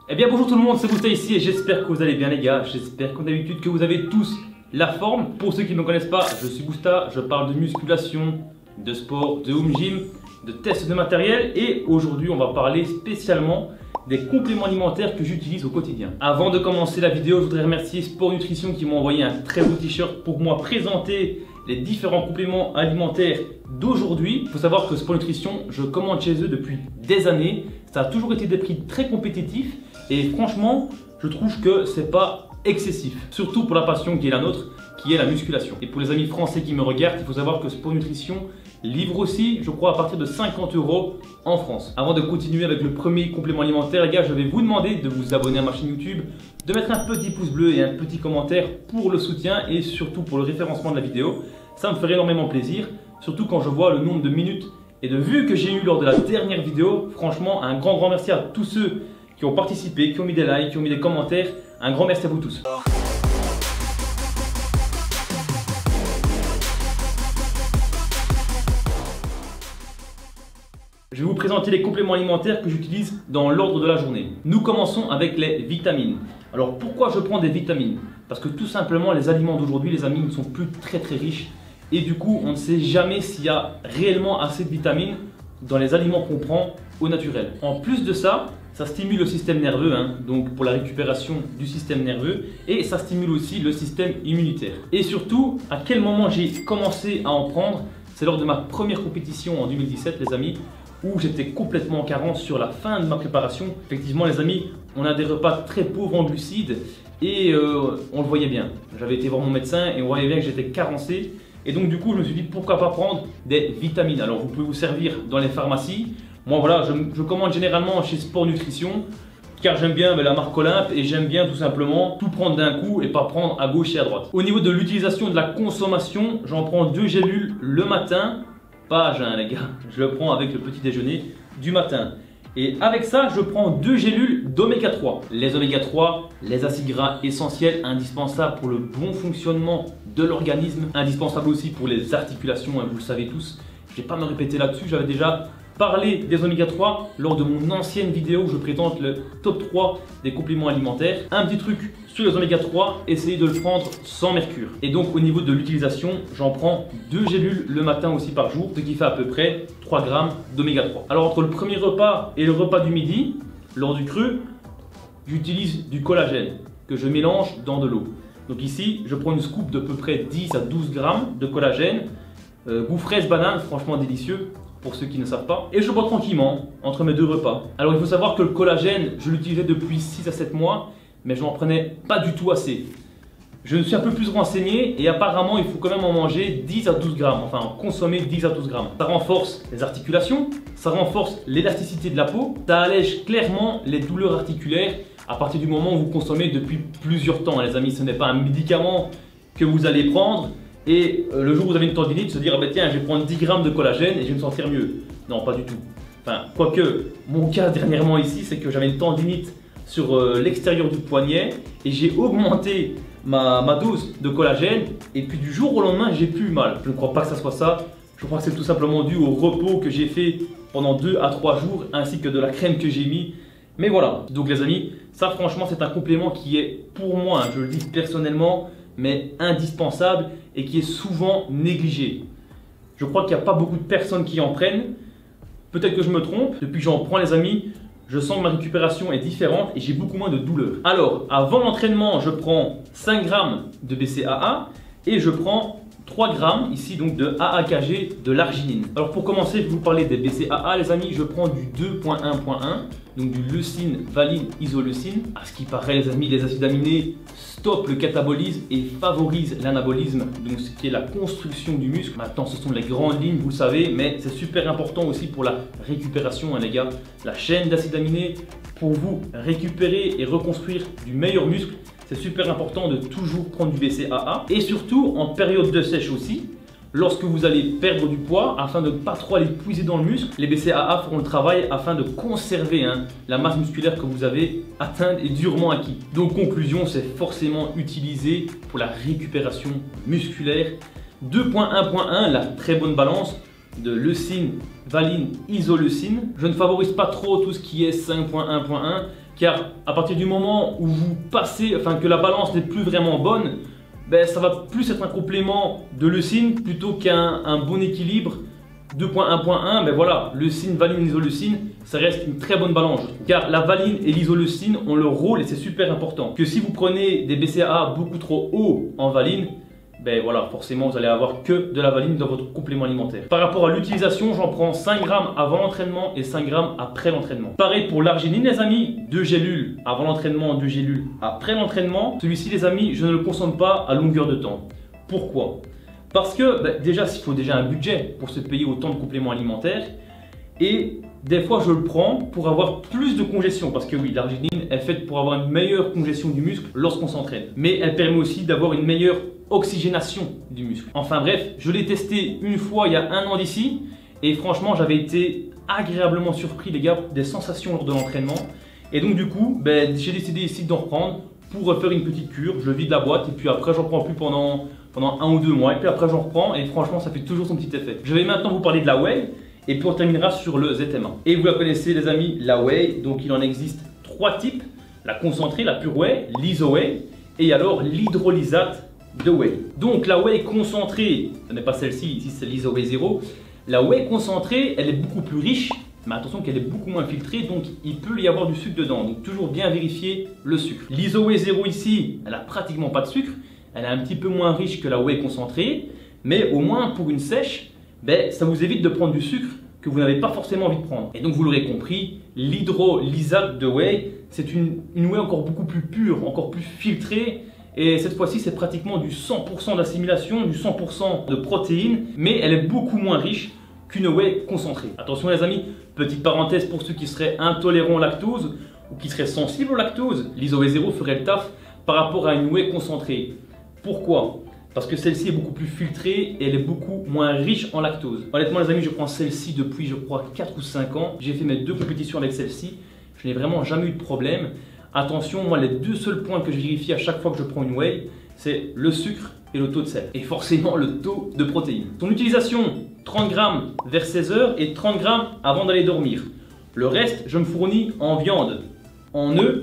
Eh bien bonjour tout le monde, c'est Bousta ici et j'espère que vous allez bien les gars. J'espère comme d'habitude que vous avez tous la forme. Pour ceux qui ne me connaissent pas, je suis Bousta, je parle de musculation, de sport, de home gym, de tests de matériel et aujourd'hui on va parler spécialement des compléments alimentaires que j'utilise au quotidien. Avant de commencer la vidéo, je voudrais remercier Sport Nutrition qui m'a envoyé un très beau t-shirt pour moi présenter les différents compléments alimentaires d'aujourd'hui. Il faut savoir que Sport Nutrition, je commande chez eux depuis des années. Ça a toujours été des prix très compétitifs et franchement, je trouve que c'est pas excessif. Surtout pour la passion qui est la nôtre, qui est la musculation. Et pour les amis français qui me regardent, il faut savoir que Sport Nutrition livre aussi, je crois, à partir de 50 € en France. Avant de continuer avec le premier complément alimentaire, les gars, je vais vous demander de vous abonner à ma chaîne YouTube, de mettre un petit pouce bleu et un petit commentaire pour le soutien et surtout pour le référencement de la vidéo. Ça me ferait énormément plaisir, surtout quand je vois le nombre de minutes et de vues que j'ai eu lors de la dernière vidéo. Franchement, un grand merci à tous ceux qui ont participé, qui ont mis des likes, qui ont mis des commentaires. Un grand merci à vous tous. Je vais vous présenter les compléments alimentaires que j'utilise dans l'ordre de la journée. Nous commençons avec les vitamines. Alors pourquoi je prends des vitamines? Parce que tout simplement les aliments d'aujourd'hui, les amis, ne sont plus très riches. Et du coup, on ne sait jamais s'il y a réellement assez de vitamines dans les aliments qu'on prend au naturel. En plus de ça, ça stimule le système nerveux, donc pour la récupération du système nerveux, et ça stimule aussi le système immunitaire. Et surtout, à quel moment j'ai commencé à en prendre? C'est lors de ma première compétition en 2017, les amis, où j'étais complètement en carence sur la fin de ma préparation. Effectivement, les amis, on a des repas très pauvres en glucides et on le voyait bien. J'avais été voir mon médecin et on voyait bien que j'étais carencé. Et donc du coup, je me suis dit pourquoi pas prendre des vitamines. Alors vous pouvez vous servir dans les pharmacies. Moi voilà, je commande généralement chez Sport Nutrition car j'aime bien la marque Olympe et j'aime bien tout simplement tout prendre d'un coup et pas prendre à gauche et à droite. Au niveau de l'utilisation de la consommation, j'en prends 2 gélules le matin. Pas à jeun les gars, je le prends avec le petit déjeuner du matin. Et avec ça, je prends 2 gélules d'oméga 3. Les oméga 3, les acides gras essentiels, indispensables pour le bon fonctionnement de l'organisme, indispensables aussi pour les articulations, vous le savez tous. Je ne vais pas me répéter là-dessus, j'avais déjà parlé des oméga 3 lors de mon ancienne vidéo où je présente le top 3 des compléments alimentaires. Un petit truc sur les oméga 3, essayez de le prendre sans mercure. Et donc au niveau de l'utilisation, j'en prends 2 gélules le matin aussi par jour, ce qui fait à peu près 3 grammes d'oméga 3. Alors entre le premier repas et le repas du midi, lors du creux, j'utilise du collagène que je mélange dans de l'eau. Donc ici, je prends une scoop de peu près 10 à 12 grammes de collagène, goût fraise banane, franchement délicieux pour ceux qui ne savent pas. Et je bois tranquillement entre mes 2 repas. Alors il faut savoir que le collagène, je l'utilisais depuis 6 à 7 mois, mais je n'en prenais pas du tout assez. Je me suis un peu plus renseigné et apparemment il faut quand même en manger 10 à 12 grammes, enfin en consommer 10 à 12 grammes. Ça renforce les articulations, ça renforce l'élasticité de la peau, ça allège clairement les douleurs articulaires à partir du moment où vous consommez depuis plusieurs temps. Les amis, ce n'est pas un médicament que vous allez prendre et le jour où vous avez une tendinite, se dire ah ben tiens, je vais prendre 10 grammes de collagène et je vais me sentir mieux. Non, pas du tout. Enfin, quoique, mon cas dernièrement ici, c'est que j'avais une tendinite sur l'extérieur du poignet et j'ai augmenté ma dose de collagène et puis du jour au lendemain j'ai plus mal. Je ne crois pas que ça soit ça, je crois que c'est tout simplement dû au repos que j'ai fait pendant 2 à 3 jours ainsi que de la crème que j'ai mis. Mais voilà, donc les amis, ça franchement c'est un complément qui est pour moi, je le dis personnellement, mais indispensable et qui est souvent négligé. Je crois qu'il n'y a pas beaucoup de personnes qui en prennent. Peut-être que je me trompe, depuis que j'en prends les amis, je sens que ma récupération est différente et j'ai beaucoup moins de douleur. Alors, avant l'entraînement, je prends 5 grammes de BCAA et je prends 3 grammes ici donc de AAKG de l'arginine. Alors pour commencer, je vais vous parler des BCAA les amis. Je prends du 2.1.1, donc du leucine, valine, isoleucine. À ce qui paraît les amis, les acides aminés stoppent le catabolisme et favorisent l'anabolisme, donc ce qui est la construction du muscle. Maintenant ce sont les grandes lignes, vous le savez, mais c'est super important aussi pour la récupération les gars. La chaîne d'acides aminés pour vous récupérer et reconstruire du meilleur muscle. C'est super important de toujours prendre du BCAA et surtout en période de sèche aussi, lorsque vous allez perdre du poids, afin de ne pas trop aller puiser dans le muscle, les BCAA feront le travail afin de conserver la masse musculaire que vous avez atteinte et durement acquis. Donc conclusion, c'est forcément utilisé pour la récupération musculaire. 2.1.1, la très bonne balance de leucine, valine, isoleucine. Je ne favorise pas trop tout ce qui est 5.1.1. Car à partir du moment où vous passez, enfin que la balance n'est plus vraiment bonne, ben, ça va plus être un complément de leucine plutôt qu'un bon équilibre. 2.1.1, ben voilà, leucine, valine, isoleucine, ça reste une très bonne balance, je trouve. Car la valine et l'isoleucine ont leur rôle et c'est super important. Que si vous prenez des BCAA beaucoup trop haut en valine, ben voilà, forcément vous allez avoir que de la valine dans votre complément alimentaire. Par rapport à l'utilisation, j'en prends 5 grammes avant l'entraînement et 5 grammes après l'entraînement. Pareil pour l'arginine les amis, 2 gélules avant l'entraînement, 2 gélules après l'entraînement. Celui-ci les amis, je ne le consomme pas à longueur de temps. Pourquoi ? Parce que ben, déjà, il faut déjà un budget pour se payer autant de compléments alimentaires. Et des fois, je le prends pour avoir plus de congestion. Parce que oui, l'arginine est faite pour avoir une meilleure congestion du muscle lorsqu'on s'entraîne. Mais elle permet aussi d'avoir une meilleure oxygénation du muscle. Enfin bref, je l'ai testé une fois il y a 1 an d'ici. Et franchement, j'avais été agréablement surpris les gars des sensations lors de l'entraînement. Et donc du coup, ben, j'ai décidé ici d'en reprendre pour faire une petite cure. Je vide la boîte et puis après, j'en prends plus pendant 1 ou 2 mois. Et puis après, j'en reprends et franchement, ça fait toujours son petit effet. Je vais maintenant vous parler de la whey. Et puis on terminera sur le ZMA. Et vous la connaissez les amis, la whey. Donc il en existe 3 types. La concentrée, la pure whey, l'iso-whey et alors l'hydrolysate de whey. Donc la whey concentrée, ce n'est pas celle-ci, ici c'est l'iso-whey 0. La whey concentrée, elle est beaucoup plus riche, mais attention qu'elle est beaucoup moins filtrée, donc il peut y avoir du sucre dedans. Donc toujours bien vérifier le sucre. L'iso-whey 0 ici, elle a pratiquement pas de sucre. Elle est un petit peu moins riche que la whey concentrée, mais au moins pour une sèche, ben, ça vous évite de prendre du sucre que vous n'avez pas forcément envie de prendre. Et donc vous l'aurez compris, l'hydrolysate de whey, c'est une whey encore beaucoup plus pure, encore plus filtrée. Et cette fois-ci, c'est pratiquement du 100% d'assimilation, du 100% de protéines, mais elle est beaucoup moins riche qu'une whey concentrée. Attention les amis, petite parenthèse pour ceux qui seraient intolérants au lactose ou qui seraient sensibles au lactose, l'iso-whey 0 ferait le taf par rapport à une whey concentrée. Pourquoi ? Parce que celle-ci est beaucoup plus filtrée et elle est beaucoup moins riche en lactose. Honnêtement les amis, je prends celle-ci depuis je crois 4 ou 5 ans. J'ai fait mes 2 compétitions avec celle-ci. Je n'ai vraiment jamais eu de problème. Attention, moi les 2 seuls points que je vérifie à chaque fois que je prends une whey, c'est le sucre et le taux de sel. Et forcément le taux de protéines. Son utilisation, 30 grammes vers 16 heures et 30 grammes avant d'aller dormir. Le reste, je me fournis en viande, en œufs.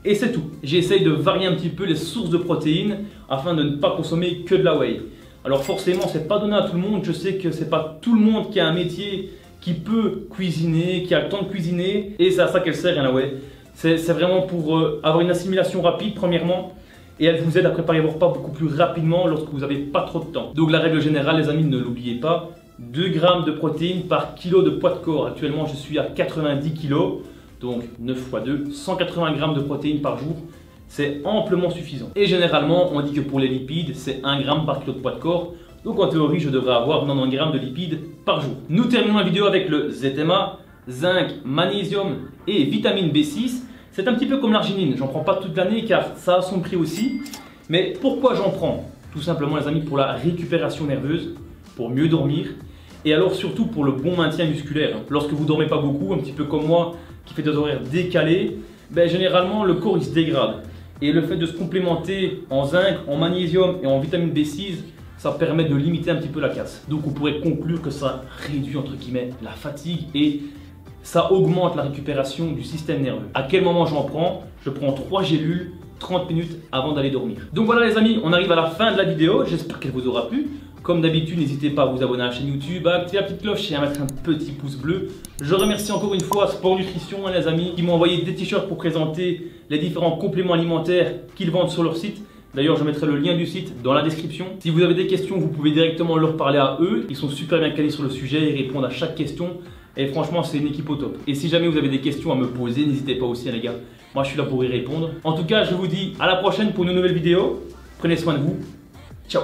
Et c'est tout. J'essaye de varier un petit peu les sources de protéines afin de ne pas consommer que de la whey. Alors forcément, c'est pas donné à tout le monde. Je sais que c'est pas tout le monde qui a un métier qui peut cuisiner, qui a le temps de cuisiner. Et c'est à ça qu'elle sert, hein, la whey. C'est vraiment pour avoir une assimilation rapide, premièrement. Et elle vous aide à préparer vos repas beaucoup plus rapidement lorsque vous n'avez pas trop de temps. Donc la règle générale, les amis, ne l'oubliez pas. 2 grammes de protéines par kilo de poids de corps. Actuellement, je suis à 90 kg. Donc 9 x 2, 180 grammes de protéines par jour, c'est amplement suffisant. Et généralement, on dit que pour les lipides, c'est 1 gramme par kilo de poids de corps. Donc en théorie, je devrais avoir 90 grammes de lipides par jour. Nous terminons la vidéo avec le ZMA, zinc, magnésium et vitamine B6. C'est un petit peu comme l'arginine, j'en prends pas toute l'année car ça a son prix aussi. Mais pourquoi j'en prends? Tout simplement les amis, pour la récupération nerveuse, pour mieux dormir. Et alors surtout pour le bon maintien musculaire. Lorsque vous dormez pas beaucoup, un petit peu comme moi, qui fait des horaires décalés, ben, généralement le corps il se dégrade. Et le fait de se complémenter en zinc, en magnésium et en vitamine B6, ça permet de limiter un petit peu la casse. Donc on pourrait conclure que ça réduit entre guillemets la fatigue et ça augmente la récupération du système nerveux. À quel moment j'en prends? Je prends 3 gélules 30 minutes avant d'aller dormir. Donc voilà les amis, on arrive à la fin de la vidéo, j'espère qu'elle vous aura plu. Comme d'habitude, n'hésitez pas à vous abonner à la chaîne YouTube, à activer la petite cloche et à mettre un petit pouce bleu. Je remercie encore une fois Sport Nutrition, les amis, qui m'ont envoyé des t-shirts pour présenter les différents compléments alimentaires qu'ils vendent sur leur site. D'ailleurs, je mettrai le lien du site dans la description. Si vous avez des questions, vous pouvez directement leur parler à eux. Ils sont super bien calés sur le sujet, ils répondent à chaque question. Et franchement, c'est une équipe au top. Et si jamais vous avez des questions à me poser, n'hésitez pas aussi, hein, les gars. Moi, je suis là pour y répondre. En tout cas, je vous dis à la prochaine pour une nouvelle vidéo. Prenez soin de vous. Ciao!